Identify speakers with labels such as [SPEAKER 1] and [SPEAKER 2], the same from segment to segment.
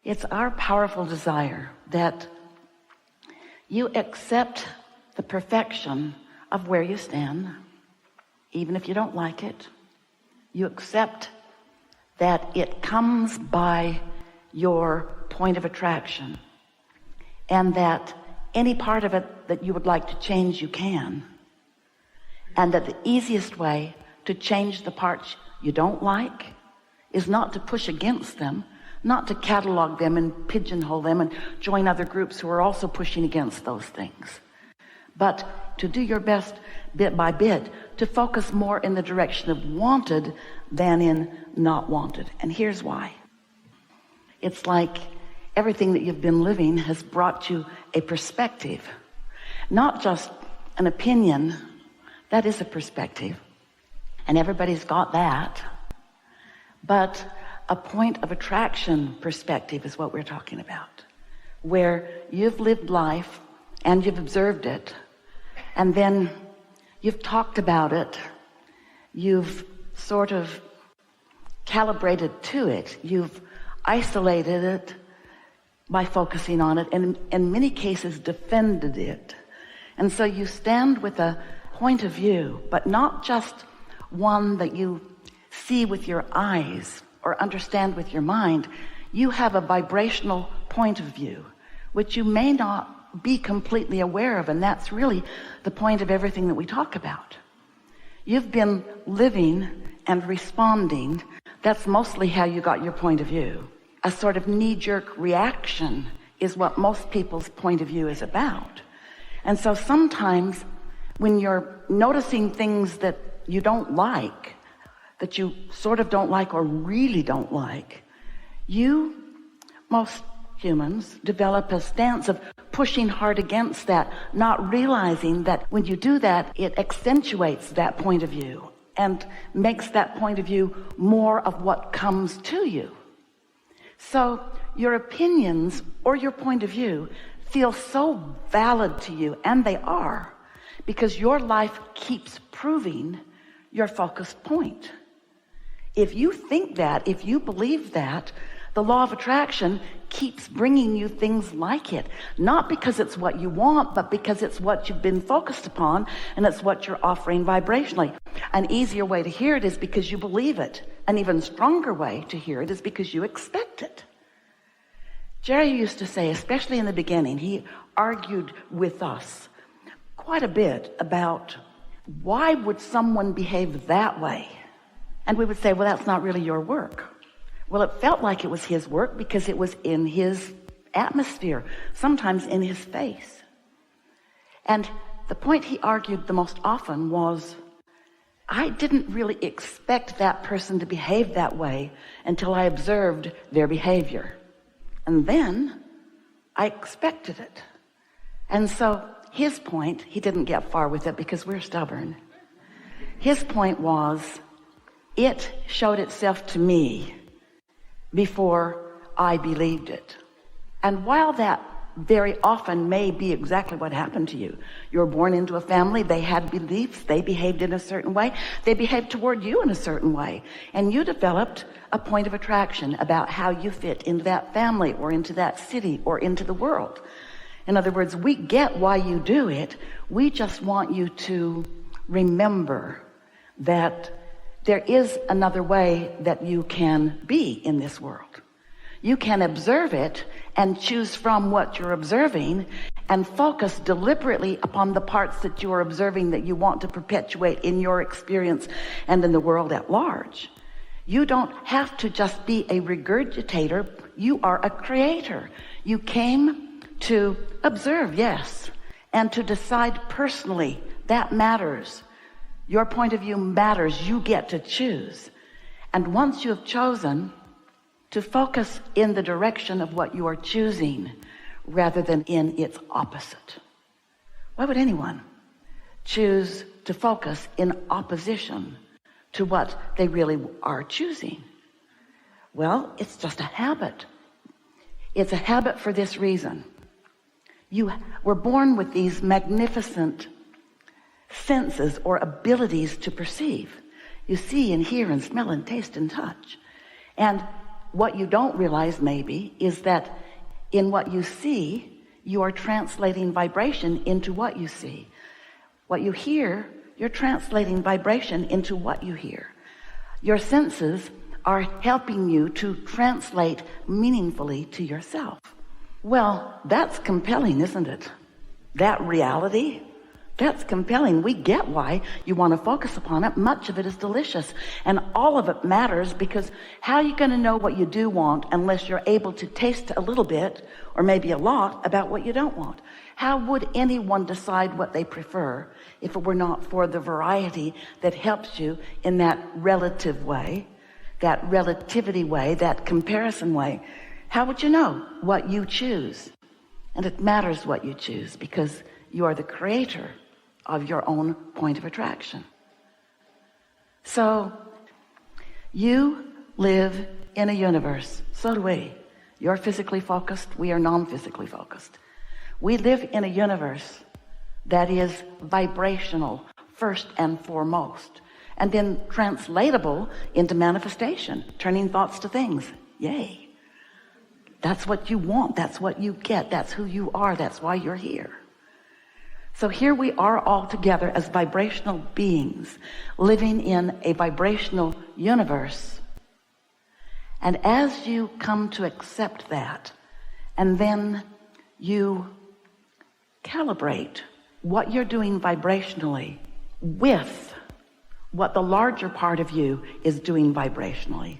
[SPEAKER 1] It's our powerful desire that you accept the perfection of where you stand, even if you don't like it. You accept that it comes by your point of attraction, and that any part of it that you would like to change, you can. And that the easiest way to change the parts you don't like is not to push against them, not to catalog them and pigeonhole them and join other groups who are also pushing against those things, but to do your best bit by bit to focus more in the direction of wanted than in not wanted. And here's why. It's like everything that you've been living has brought you a perspective, not just an opinion. That is a perspective, and everybody's got that, but a point of attraction perspective is what we're talking about, where you've lived life and you've observed it, and then you've talked about it, you've sort of calibrated to it, you've isolated it by focusing on it, and in many cases defended it. And so you stand with a point of view, but not just one that you see with your eyes or understand with your mind. You have a vibrational point of view, which you may not be completely aware of, and that's really the point of everything that we talk about. You've been living and responding. That's mostly how you got your point of view. A sort of knee-jerk reaction is what most people's point of view is about. And so sometimes when you're noticing things that you don't like, that you sort of don't like or really don't like, most humans develop a stance of pushing hard against that, not realizing that when you do that, it accentuates that point of view and makes that point of view more of what comes to you. So your opinions or your point of view feel so valid to you, and they are, because your life keeps proving your focused point. If you think that, if you believe that, the law of attraction keeps bringing you things like it, not because it's what you want, but because it's what you've been focused upon, and it's what you're offering vibrationally. An easier way to hear it is because you believe it. An even stronger way to hear it is because you expect it. Jerry used to say, especially in the beginning, he argued with us quite a bit about why would someone behave that way? And we would say, well, that's not really your work. Well, it felt like it was his work because it was in his atmosphere, sometimes in his face. And the point he argued the most often was, I didn't really expect that person to behave that way until I observed their behavior. And then I expected it. And so his point, he didn't get far with it because we're stubborn. His point was, it showed itself to me before I believed it. And while that very often may be exactly what happened to you, you were born into a family, they had beliefs, they behaved in a certain way, they behaved toward you in a certain way, and you developed a point of attraction about how you fit into that family or into that city or into the world. In other words, we get why you do it. We just want you to remember that there is another way that you can be in this world. You can observe it and choose from what you're observing and focus deliberately upon the parts that you are observing that you want to perpetuate in your experience and in the world at large. You don't have to just be a regurgitator. You are a creator. You came to observe, yes, and to decide personally. That matters. Your point of view matters. You get to choose. And once you have chosen, to focus in the direction of what you are choosing rather than in its opposite. Why would anyone choose to focus in opposition to what they really are choosing? Well, it's just a habit. It's a habit for this reason. You were born with these magnificent senses or abilities to perceive. You see and hear and smell and taste and touch. And what you don't realize maybe is that in what you see, you are translating vibration into what you see. What you hear, you're translating vibration into what you hear. Your senses are helping you to translate meaningfully to yourself. Well, that's compelling, isn't it? That reality, that's compelling. We get why you want to focus upon it. Much of it is delicious, and all of it matters, because how are you going to know what you do want unless you're able to taste a little bit, or maybe a lot, about what you don't want? How would anyone decide what they prefer if it were not for the variety that helps you in that relative way, that relativity way, that comparison way? How would you know what you choose? And it matters what you choose, because you are the creator of your own point of attraction. So you live in a universe. So do we. You're physically focused. We are non-physically focused. We live in a universe that is vibrational first and foremost, and then translatable into manifestation, turning thoughts to things. Yay. That's what you want. That's what you get. That's who you are. That's why you're here. So here we are all together as vibrational beings living in a vibrational universe. And as you come to accept that, and then you calibrate what you're doing vibrationally with what the larger part of you is doing vibrationally,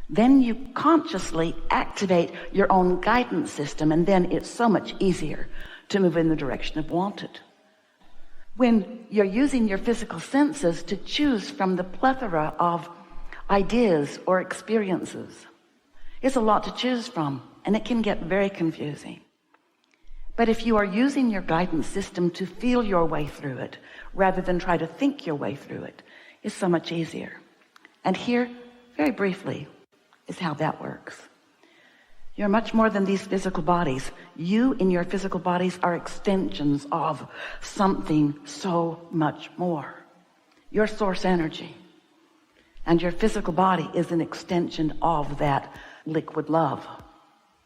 [SPEAKER 1] then you consciously activate your own guidance system, and then it's so much easier to move in the direction of wanted. When you're using your physical senses to choose from the plethora of ideas or experiences, it's a lot to choose from, and it can get very confusing. But if you are using your guidance system to feel your way through it, rather than try to think your way through it, it's so much easier. And here, very briefly, is how that works. You're much more than these physical bodies. You in your physical bodies are extensions of something so much more. Your source energy. And your physical body is an extension of that liquid love.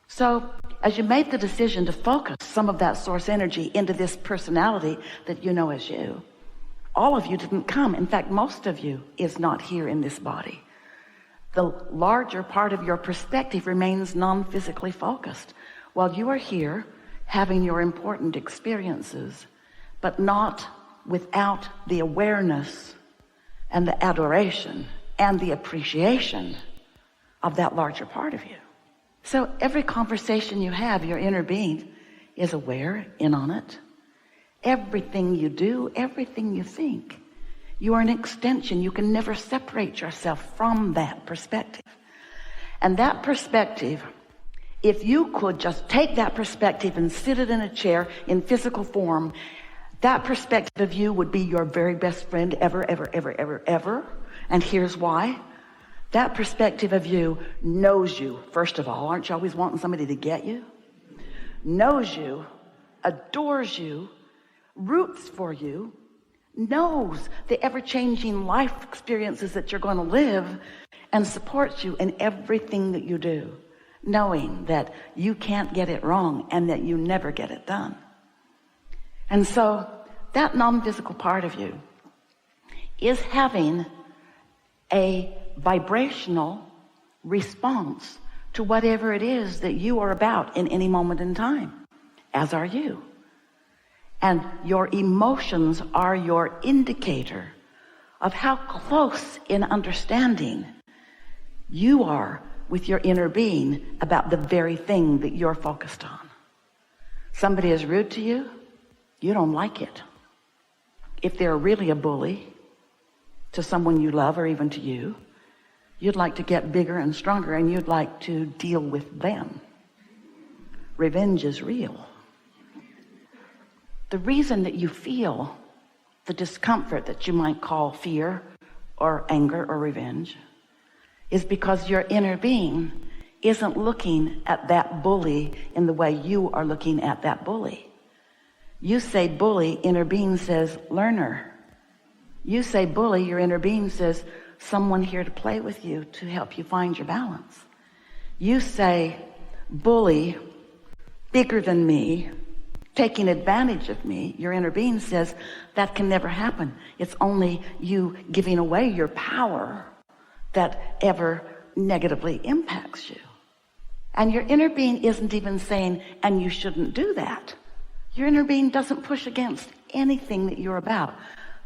[SPEAKER 1] So as you made the decision to focus some of that source energy into this personality that you know as you, all of you didn't come. In fact, most of you is not here in this body. The larger part of your perspective remains non-physically focused, while you are here having your important experiences, but not without the awareness and the adoration and the appreciation of that larger part of you. So every conversation you have, your inner being is aware, in on it. Everything you do, everything you think, you are an extension. You can never separate yourself from that perspective. And that perspective, if you could just take that perspective and sit it in a chair in physical form, that perspective of you would be your very best friend ever, ever, ever, ever, ever. And here's why. That perspective of you knows you, first of all. Aren't you always wanting somebody to get you? Knows you, adores you, roots for you, knows the ever-changing life experiences that you're going to live, and supports you in everything that you do, knowing that you can't get it wrong and that you never get it done. And so that non-physical part of you is having a vibrational response to whatever it is that you are about in any moment in time, as are you. And your emotions are your indicator of how close in understanding you are with your inner being about the very thing that you're focused on. Somebody is rude to you, you don't like it. If they're really a bully to someone you love or even to you, you'd like to get bigger and stronger, and you'd like to deal with them. Revenge is real. The reason that you feel the discomfort that you might call fear or anger or revenge is because your inner being isn't looking at that bully in the way you are looking at that bully. You say bully, inner being says learner. You say bully, your inner being says someone here to play with you, to help you find your balance. You say, bully, bigger than me, taking advantage of me. Your inner being says, that can never happen. It's only you giving away your power that ever negatively impacts you. And your inner being isn't even saying, and you shouldn't do that. Your inner being doesn't push against anything that you're about.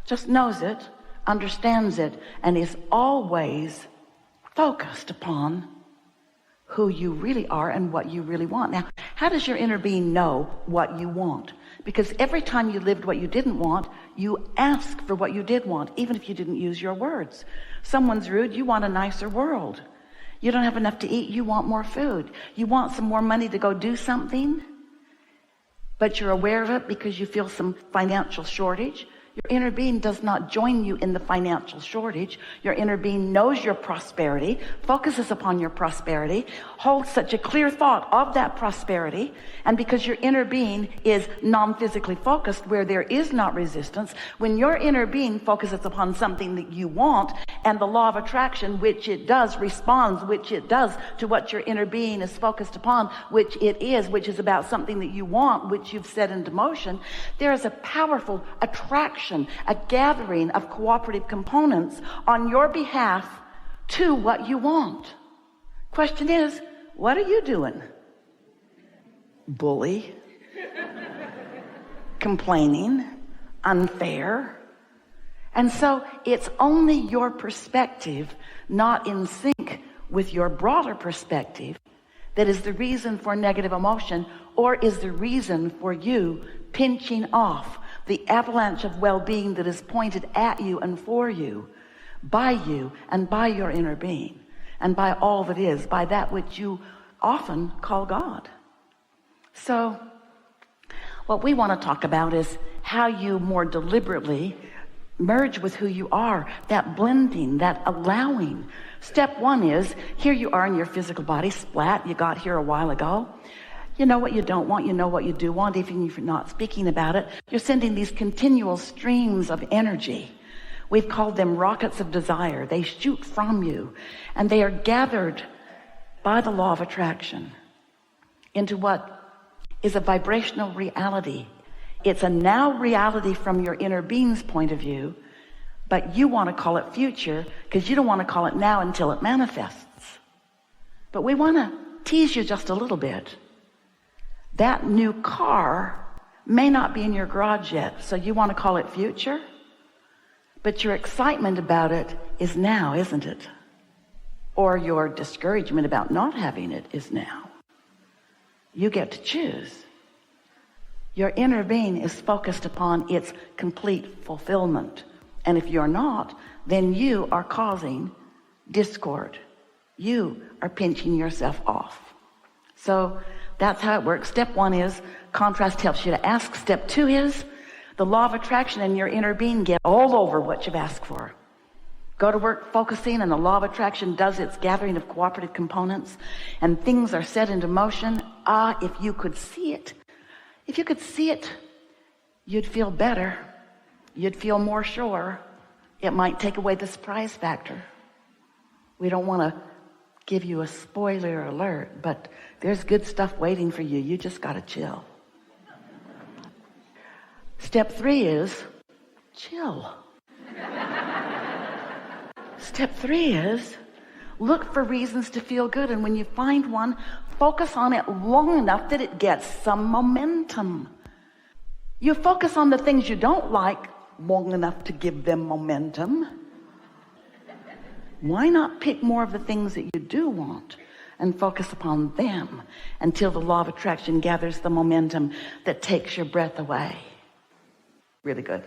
[SPEAKER 1] Just knows it, understands it, and is always focused upon who you really are and what you really want. Now, how does your inner being know what you want? Because every time you lived what you didn't want, you asked for what you did want, even if you didn't use your words. Someone's rude, you want a nicer world. You don't have enough to eat, you want more food. You want some more money to go do something, but you're aware of it because you feel some financial shortage. Your inner being does not join you in the financial shortage. Your inner being knows your prosperity, focuses upon your prosperity, holds such a clear thought of that prosperity. And because your inner being is non-physically focused, where there is not resistance, when your inner being focuses upon something that you want, and the law of attraction, which it does, responds, which it does to what your inner being is focused upon, which is about something that you want, which you've set into motion, there is a powerful attraction, a gathering of cooperative components on your behalf to what you want. Question is, what are you doing? Bully, complaining, unfair. And so it's only your perspective, not in sync with your broader perspective, that is the reason for negative emotion, or is the reason for you pinching off the avalanche of well-being that is pointed at you and for you and by your inner being and by all that is, by that which you often call God. So what we want to talk about is how you more deliberately merge with who you are, that blending, that allowing. Step one is, here you are in your physical body, splat, you got here a while ago. You know what you don't want, you know what you do want, even if you're not speaking about it. You're sending these continual streams of energy. We've called them rockets of desire. They shoot from you, and they are gathered by the law of attraction into what is a vibrational reality. It's a now reality from your inner being's point of view, but you want to call it future because you don't want to call it now until it manifests. But we want to tease you just a little bit. That new car may not be in your garage yet, so you want to call it future, but your excitement about it is now, isn't it? Or your discouragement about not having it is now. You get to choose. Your inner being is focused upon its complete fulfillment. And if you're not, then you are causing discord. You are pinching yourself off. So that's how it works. Step one is contrast helps you to ask. Step two is the law of attraction and your inner being get all over what you've asked for. Go to work focusing, and the law of attraction does its gathering of cooperative components, and things are set into motion. If you could see it, you'd feel better. You'd feel more sure. It might take away the surprise factor. We don't want to give you a spoiler alert, but there's good stuff waiting for you. You just got to chill. Step three is chill. Step three is look for reasons to feel good, and when you find one, focus on it long enough that it gets some momentum. You focus on the things you don't like long enough to give them momentum. Why not pick more of the things that you do want and focus upon them until the law of attraction gathers the momentum that takes your breath away? Really good.